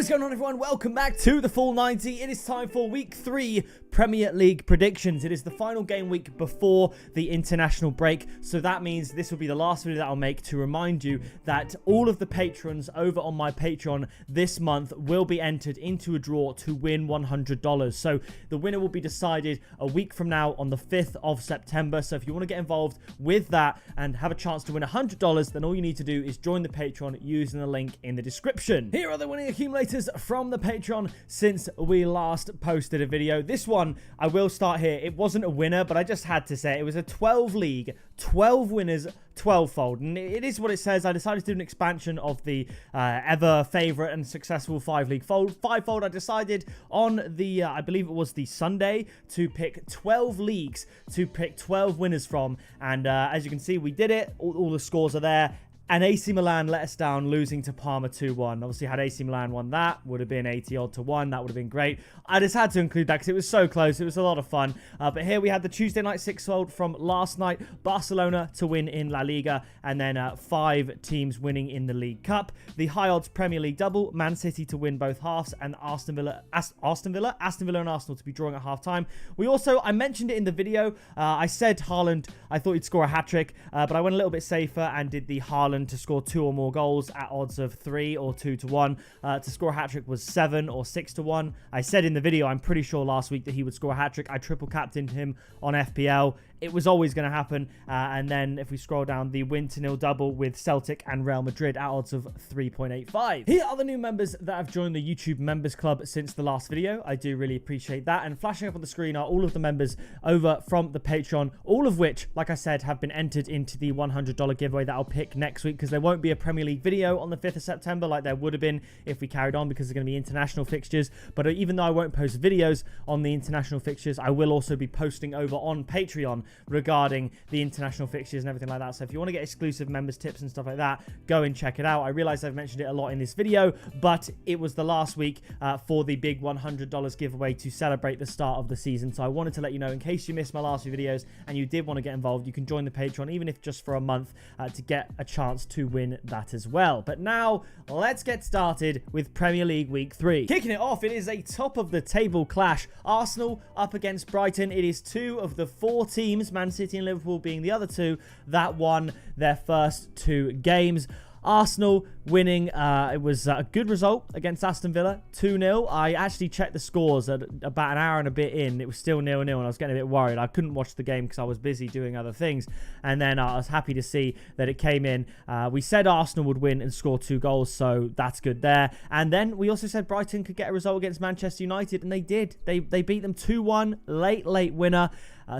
What is going on, everyone? Welcome back to the Full 90. It is time for week 3 Premier League predictions. It is the final game week before the international break, so that means this will be the last video that I'll make to remind you that all of the patrons over on my Patreon this month will be entered into a draw to win $100. So the winner will be decided a week from now on the 5th of September. So if you want to get involved with that and have a chance to win $100, then all you need to do is join the Patreon using the link in the description. Here are the winning accumulators from the Patreon since we last posted a video. This one, I will start here. It wasn't a winner, but I just had to say it was a 12 league, 12 winners, 12-fold. And it is what it says. I decided to do an expansion of the ever favorite and successful 5-league five-fold. I decided on the, I believe it was the Sunday, to pick 12 leagues to pick 12 winners from. And as you can see, we did it. All the scores are there. And AC Milan let us down, losing to Parma 2-1. Obviously, had AC Milan won that, would have been 80-odd to 1. That would have been great. I just had to include that because it was so close. It was a lot of fun. But here we had the Tuesday night 6-fold from last night. Barcelona to win in La Liga. And then 5 teams winning in the League Cup. The high odds Premier League double. Man City to win both halves. And Aston Villa and Arsenal to be drawing at half-time. We also, I mentioned it in the video. I said Haaland, I thought he'd score a hat-trick. But I went a little bit safer and did the Haaland to score 2 or more goals at odds of 3 or 2 to 1. To score a hat-trick was 7 or 6 to 1. I said in the video, I'm pretty sure last week that he would score a hat-trick. I triple captained him on FPL. It was always going to happen. And then if we scroll down, the win to nil double with Celtic and Real Madrid at odds of 3.85. Here are the new members that have joined the YouTube members club since the last video. I do really appreciate that. And flashing up on the screen are all of the members over from the Patreon, all of which, like I said, have been entered into the $100 giveaway that I'll pick next week, because there won't be a Premier League video on the 5th of September like there would have been if we carried on, because there's going to be international fixtures. But even though I won't post videos on the international fixtures, I will also be posting over on Patreon regarding the international fixtures and everything like that. So if you want to get exclusive members tips and stuff like that, go and check it out. I realize I've mentioned it a lot in this video, but it was the last week for the big $100 giveaway to celebrate the start of the season. So I wanted to let you know, in case you missed my last few videos and you did want to get involved, you can join the Patreon, even if just for a month, to get a chance to win that as well. But now let's get started with Premier League week 3. Kicking it off, it is a top of the table clash. Arsenal up against Brighton. It is 2 of the 4 teams, Man City and Liverpool being the other 2, that won their first 2 games. Arsenal winning, it was a good result against Aston Villa, 2-0. I actually checked the scores at about an hour and a bit in. It was still 0-0 and I was getting a bit worried. I couldn't watch the game because I was busy doing other things. And then I was happy to see that it came in. We said Arsenal would win and score 2 goals, so that's good there. And then we also said Brighton could get a result against Manchester United, and they did. They beat them 2-1, late winner.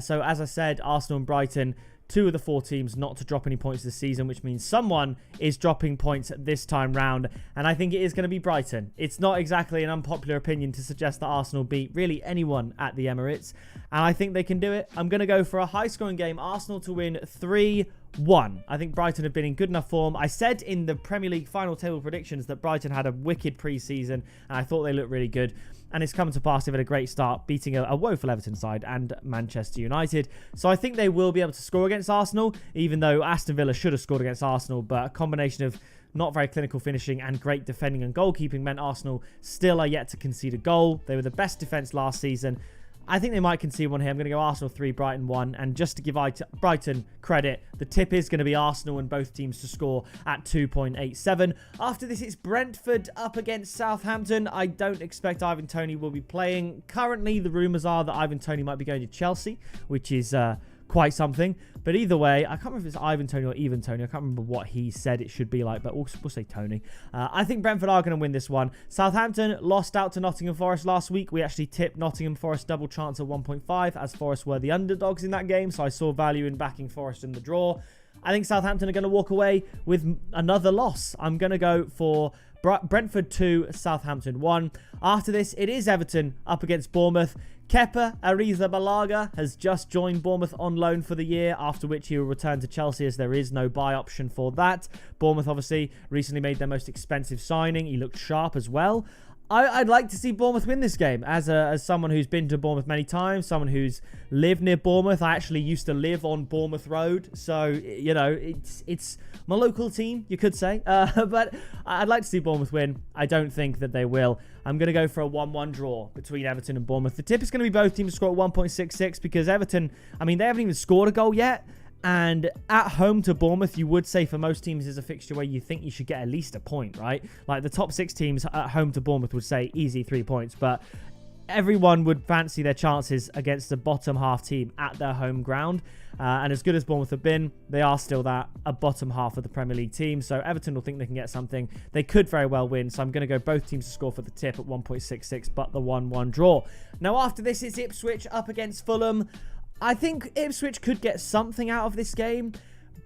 So as I said, Arsenal and Brighton, 2 of the 4 teams not to drop any points this season, which means someone is dropping points this time round, and I think it is going to be Brighton. It's not exactly an unpopular opinion to suggest that Arsenal beat really anyone at the Emirates, and I think they can do it. I'm going to go for a high-scoring game, Arsenal to win 3-1. I think Brighton have been in good enough form. I said in the Premier League final table predictions that Brighton had a wicked pre-season, and I thought they looked really good. And it's come to pass. They've had a great start, beating a woeful Everton side and Manchester United. So I think they will be able to score against Arsenal, even though Aston Villa should have scored against Arsenal. But a combination of not very clinical finishing and great defending and goalkeeping meant Arsenal still are yet to concede a goal. They were the best defence last season. I think they might concede one here. I'm going to go Arsenal 3, Brighton 1. And just to give Brighton credit, the tip is going to be Arsenal and both teams to score at 2.87. After this, it's Brentford up against Southampton. I don't expect Ivan Toney will be playing. Currently, the rumours are that Ivan Toney might be going to Chelsea, which is quite something. But either way, I can't remember if it's Ivan Toney or Even Toney. I can't remember what he said it should be like, but we'll say Toney. I think Brentford are going to win this one. Southampton lost out to Nottingham Forest last week. We actually tipped Nottingham Forest double chance at 1.5, as Forest were the underdogs in that game, so I saw value in backing Forest in the draw. I think Southampton are going to walk away with another loss. I'm going to go for Brentford 2, Southampton 1. After this, it is Everton up against Bournemouth. Kepa Arrizabalaga has just joined Bournemouth on loan for the year, after which he will return to Chelsea as there is no buy option for that. Bournemouth obviously recently made their most expensive signing. He looked sharp as well. I'd like to see Bournemouth win this game as someone who's been to Bournemouth many times, someone who's lived near Bournemouth. I actually used to live on Bournemouth Road, so you know it's my local team, you could say. But I'd like to see Bournemouth win. I don't think that they will. I'm going to go for a 1-1 draw between Everton and Bournemouth. The tip is going to be both teams to score at 1.66 because Everton, I mean, they haven't even scored a goal yet. And at home to Bournemouth, you would say for most teams is a fixture where you think you should get at least a point, right? Like the top 6 teams at home to Bournemouth would say easy 3 points, but everyone would fancy their chances against the bottom half team at their home ground. And as good as Bournemouth have been, they are still a bottom half of the Premier League team. So Everton will think they can get something. They could very well win. So I'm going to go both teams to score for the tip at 1.66, but the 1-1 draw. Now after this, it's Ipswich up against Fulham. I think Ipswich could get something out of this game,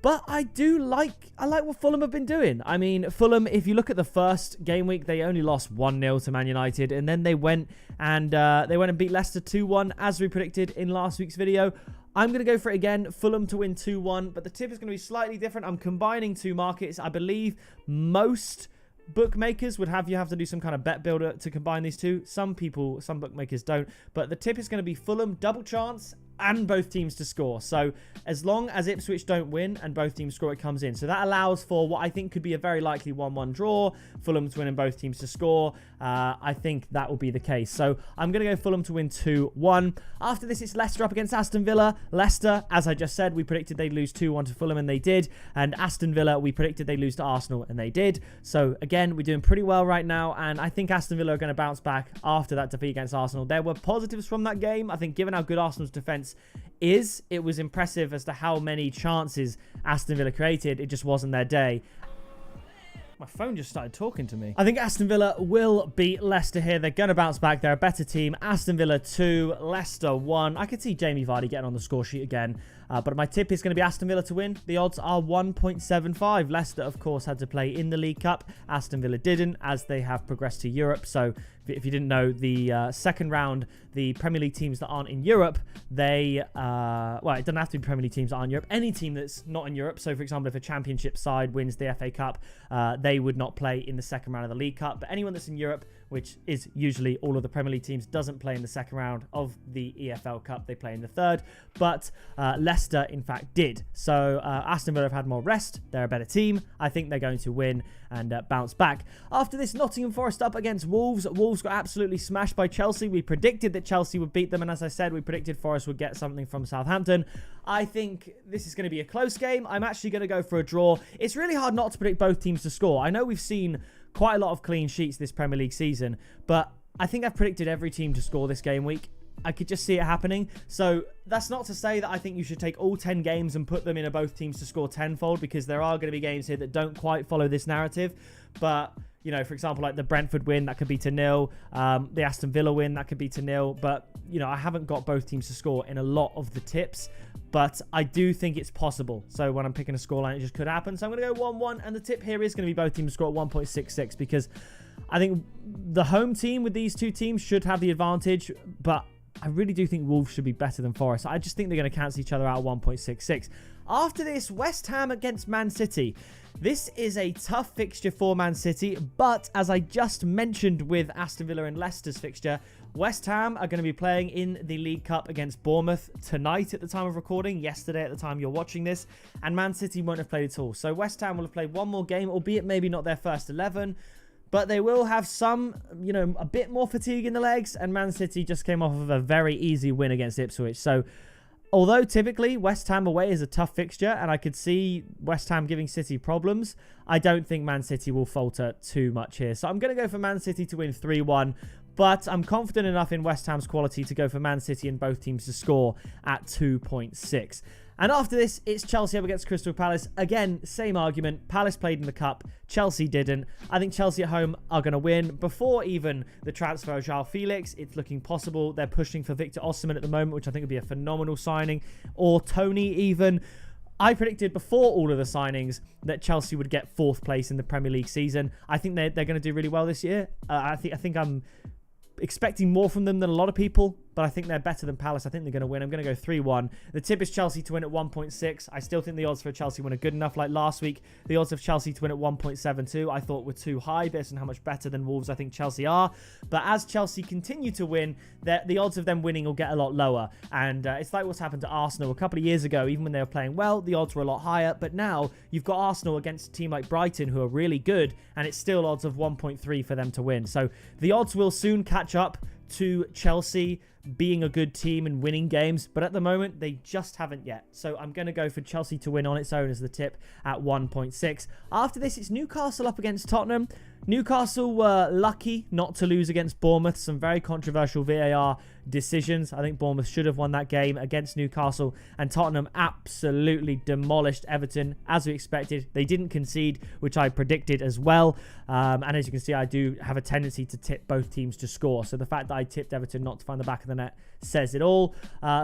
but I like what Fulham have been doing. I mean, Fulham, if you look at the first game week, they only lost 1-0 to Man United, and then they went and beat Leicester 2-1, as we predicted in last week's video. I'm going to go for it again, Fulham to win 2-1, but the tip is going to be slightly different. I'm combining 2 markets. I believe most bookmakers would have to do some kind of bet builder to combine these two. Some bookmakers don't, but the tip is going to be Fulham double chance and both teams to score. So as long as Ipswich don't win and both teams score, it comes in. So that allows for what I think could be a very likely 1-1 draw. Fulham to win and both teams to score. I think that will be the case. So I'm going to go Fulham to win 2-1. After this, it's Leicester up against Aston Villa. Leicester, as I just said, we predicted they'd lose 2-1 to Fulham, and they did. And Aston Villa, we predicted they'd lose to Arsenal, and they did. So again, we're doing pretty well right now, and I think Aston Villa are going to bounce back after that defeat against Arsenal. There were positives from that game. I think given how good Arsenal's defence is, it was impressive as to how many chances Aston Villa created. It just wasn't their day. My phone just started talking to me. I think Aston Villa will beat Leicester here. They're going to bounce back. They're a better team. Aston Villa 2, Leicester 1. I could see Jamie Vardy getting on the score sheet again. But my tip is going to be Aston Villa to win. The odds are 1.75. Leicester, of course, had to play in the League Cup. Aston Villa didn't, as they have progressed to Europe. So if you didn't know, the second round, the Premier League teams that aren't in Europe, they, well, it doesn't have to be Premier League teams that aren't in Europe. Any team that's not in Europe, so for example, if a championship side wins the FA Cup, they would not play in the second round of the League Cup. But anyone that's in Europe, which is usually all of the Premier League teams, doesn't play in the second round of the EFL Cup. They play in the third. But Leicester, in fact, did. So Aston Villa have had more rest. They're a better team. I think they're going to win and bounce back. After this, Nottingham Forest up against Wolves. Wolves got absolutely smashed by Chelsea. We predicted that Chelsea would beat them, and as I said, we predicted Forest would get something from Southampton. I think this is going to be a close game. I'm actually going to go for a draw. It's really hard not to predict both teams to score. I know we've seen quite a lot of clean sheets this Premier League season, but I think I've predicted every team to score this game week. I could just see it happening. So that's not to say that I think you should take all 10 games and put them in a both teams to score tenfold, because there are going to be games here that don't quite follow this narrative. But, you know, for example, like the Brentford win, that could be to 0. The Aston Villa win, that could be to 0. But, you know, I haven't got both teams to score in a lot of the tips, but I do think it's possible. So when I'm picking a scoreline, it just could happen. So I'm going to go 1-1, and the tip here is going to be both teams to score at 1.66, because I think the home team with these two teams should have the advantage, but I really do think Wolves should be better than Forest. I just think they're going to cancel each other out at 1.66. After this, West Ham against Man City. This is a tough fixture for Man City, but as I just mentioned with Aston Villa and Leicester's fixture, West Ham are going to be playing in the League Cup against Bournemouth tonight at the time of recording, yesterday at the time you're watching this, and Man City won't have played at all. So West Ham will have played one more game, albeit maybe not their first 11, but they will have some, you know, a bit more fatigue in the legs, and Man City just came off of a very easy win against Ipswich. So although typically West Ham away is a tough fixture, and I could see West Ham giving City problems, I don't think Man City will falter too much here. So I'm going to go for Man City to win 3-1, but I'm confident enough in West Ham's quality to go for Man City and both teams to score at 2.6. And after this, it's Chelsea up against Crystal Palace. Again, same argument. Palace played in the Cup. Chelsea didn't. I think Chelsea at home are going to win. Before even the transfer of João Felix, it's looking possible. They're pushing for Victor Osimhen at the moment, which I think would be a phenomenal signing. Or Tony even. I predicted before all of the signings that Chelsea would get 4th place in the Premier League season. I think they're going to do really well this year. I think I'm expecting more from them than a lot of people, but I think they're better than Palace. I think they're going to win. I'm going to go 3-1. The tip is Chelsea to win at 1.6. I still think the odds for a Chelsea win are good enough. Like last week, the odds of Chelsea to win at 1.72 I thought were too high based on how much better than Wolves I think Chelsea are. But as Chelsea continue to win, the odds of them winning will get a lot lower. And it's like what's happened to Arsenal a couple of years ago. Even when they were playing well, the odds were a lot higher. But now you've got Arsenal against a team like Brighton who are really good, and it's still odds of 1.3 for them to win. So the odds will soon catch up to Chelsea being a good team and winning games, but at the moment they just haven't yet. So I'm going to go for Chelsea to win on its own as the tip at 1.6. After this, it's Newcastle up against Tottenham. Newcastle were lucky not to lose against Bournemouth. Some very controversial VAR decisions. I think Bournemouth should have won that game against Newcastle, and Tottenham absolutely demolished Everton as we expected. They didn't concede, which I predicted as well. And as you can see, I do have a tendency to tip both teams to score. So the fact that I tipped Everton not to find the back of the net says it all.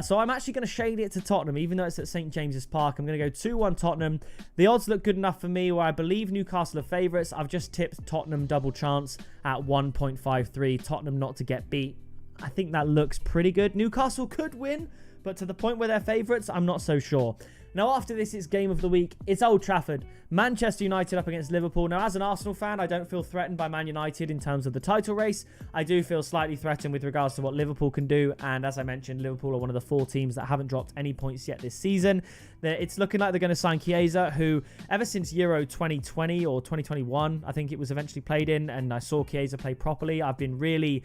So I'm actually going to shade it to Tottenham, even though it's at St. James's Park. I'm going to go 2-1 Tottenham. The odds look good enough for me where I believe Newcastle are favourites. I've just tipped Tottenham double chance at 1.53. Tottenham not to get beat. I think that looks pretty good. Newcastle could win, but to the point where they're favourites, I'm not so sure. Now, after this, it's game of the week. It's Old Trafford. Manchester United up against Liverpool. Now, as an Arsenal fan, I don't feel threatened by Man United in terms of the title race. I do feel slightly threatened with regards to what Liverpool can do. And as I mentioned, Liverpool are one of the 4 teams that haven't dropped any points yet this season. It's looking like they're going to sign Chiesa, who ever since Euro 2020 or 2021, I think it was eventually played in, and I saw Chiesa play properly. I've been really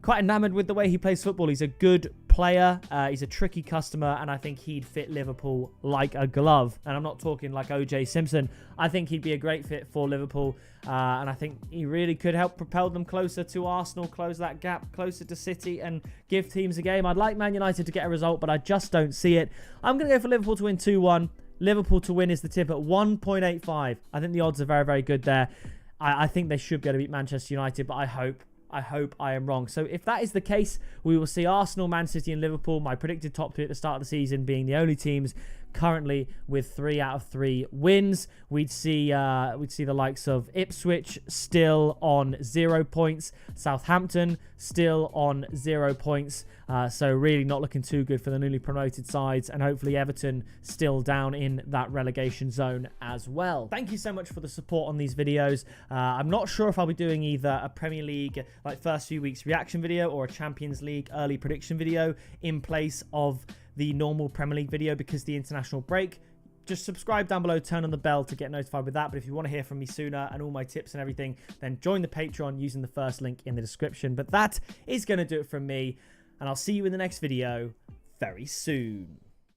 quite enamored with the way he plays football. He's a good player. He's a tricky customer, and I think he'd fit Liverpool like a glove. And I'm not talking like OJ Simpson. I think he'd be a great fit for Liverpool, and I think he really could help propel them closer to Arsenal, close that gap closer to City, and give teams a game. I'd like Man United to get a result, but I just don't see it. I'm going to go for Liverpool to win 2-1. Liverpool to win is the tip at 1.85. I think the odds are very, very good there. I think they should be able to beat Manchester United, but I hope I am wrong. So if that is the case, we will see Arsenal, Man City and Liverpool, my predicted top 3 at the start of the season, being the only teams currently with 3 out of 3 wins. We'd see the likes of Ipswich still on 0 points, Southampton still on 0 points. So really not looking too good for the newly promoted sides, and hopefully Everton still down in that relegation zone as well. Thank you so much for the support on these videos. I'm not sure if I'll be doing either a Premier League like first few weeks reaction video or a Champions League early prediction video in place of the normal Premier League video because the international break. Just subscribe down below, turn on the bell to get notified with that. But if you want to hear from me sooner and all my tips and everything, then join the Patreon using the first link in the description. But that is going to do it from me, and I'll see you in the next video very soon.